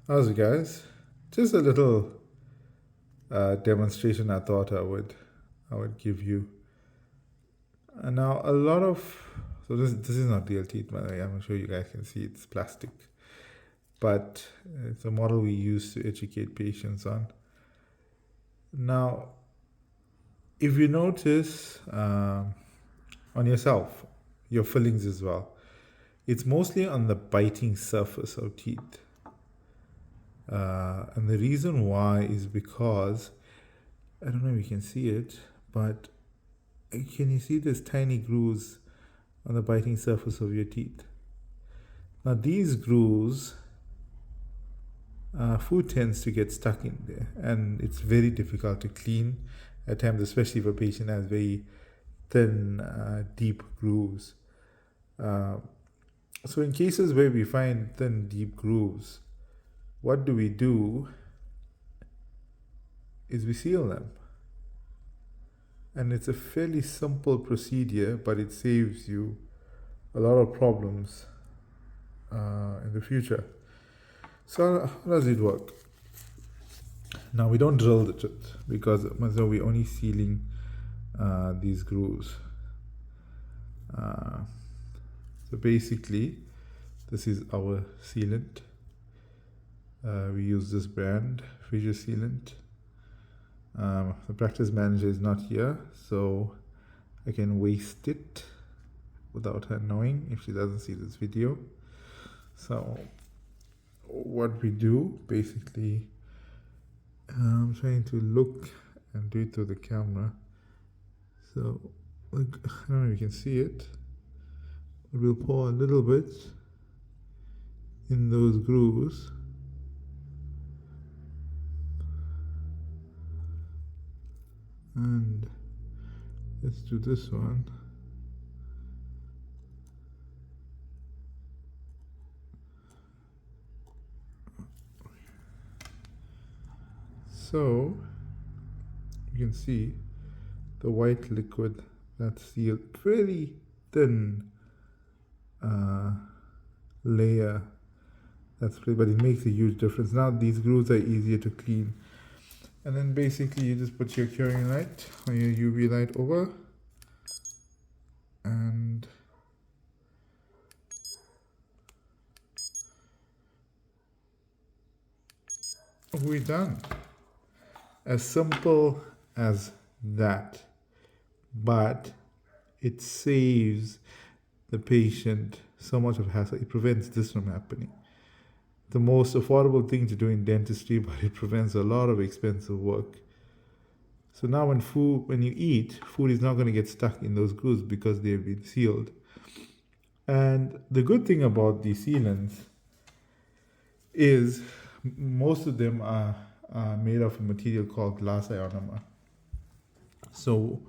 How's it, guys? Just a little demonstration I thought I would give you. And now a lot of this is not real teeth, by the way. I'm sure you guys can see it's plastic, but it's a model we use to educate patients on. Now, if you notice on yourself, your fillings as well, it's mostly on the biting surface of teeth. And the reason why is because, I don't know if you can see it, but can you see this tiny grooves on the biting surface of your teeth? Now these grooves, food tends to get stuck in there, and it's very difficult to clean at times, especially if a patient has very thin, deep grooves. So in cases where we find thin, deep grooves, what do is we seal them. And it's a fairly simple procedure, but it saves you a lot of problems in the future. So how does it work? Now we don't drill the tooth because we're only sealing these grooves. So basically, this is our sealant. We use this brand, Fissure sealant. The practice manager is not here, so I can waste it without her knowing if she doesn't see this video. So what we do, basically, I'm trying to look and do it through the camera. So I don't know if you can see it. We'll pour a little bit in those grooves. And let's do this one. So you can see the white liquid that's sealed, very thin layer that's free, but it makes a huge difference. Now these grooves are easier to clean. And then basically you just put your curing light or your UV light over, and we're done. As simple as that. But it saves the patient so much of hassle. It prevents this from happening. The most affordable thing to do in dentistry, but it prevents a lot of expensive work. So now when you eat, food is not going to get stuck in those grooves because they've been sealed. And the good thing about these sealants is most of them are made of a material called glass ionomer. So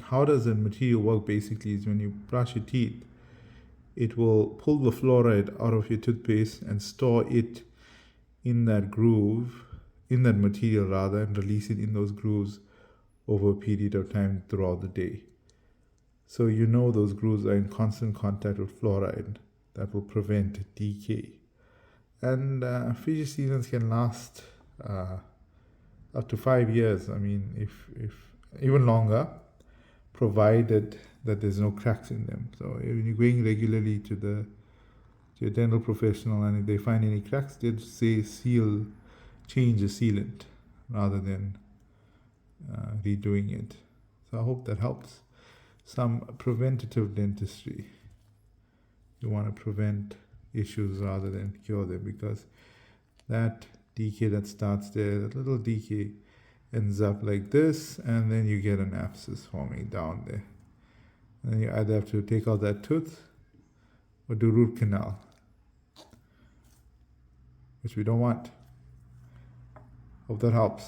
how does the material work basically is when you brush your teeth, it will pull the fluoride out of your toothpaste and store it in that groove, in that material rather, and release it in those grooves over a period of time throughout the day. So you know those grooves are in constant contact with fluoride that will prevent decay. And Fissure sealants can last up to 5 years. I mean, if even longer, provided that there's no cracks in them. So when you're going regularly to a dental professional and if they find any cracks, they'd say change the sealant rather than redoing it. So I hope that helps. Some preventative dentistry. You want to prevent issues rather than cure them, because that decay that starts there, that little decay ends up like this, and then you get an abscess forming down there. And then you either have to take out that tooth or do root canal, which we don't want. Hope that helps.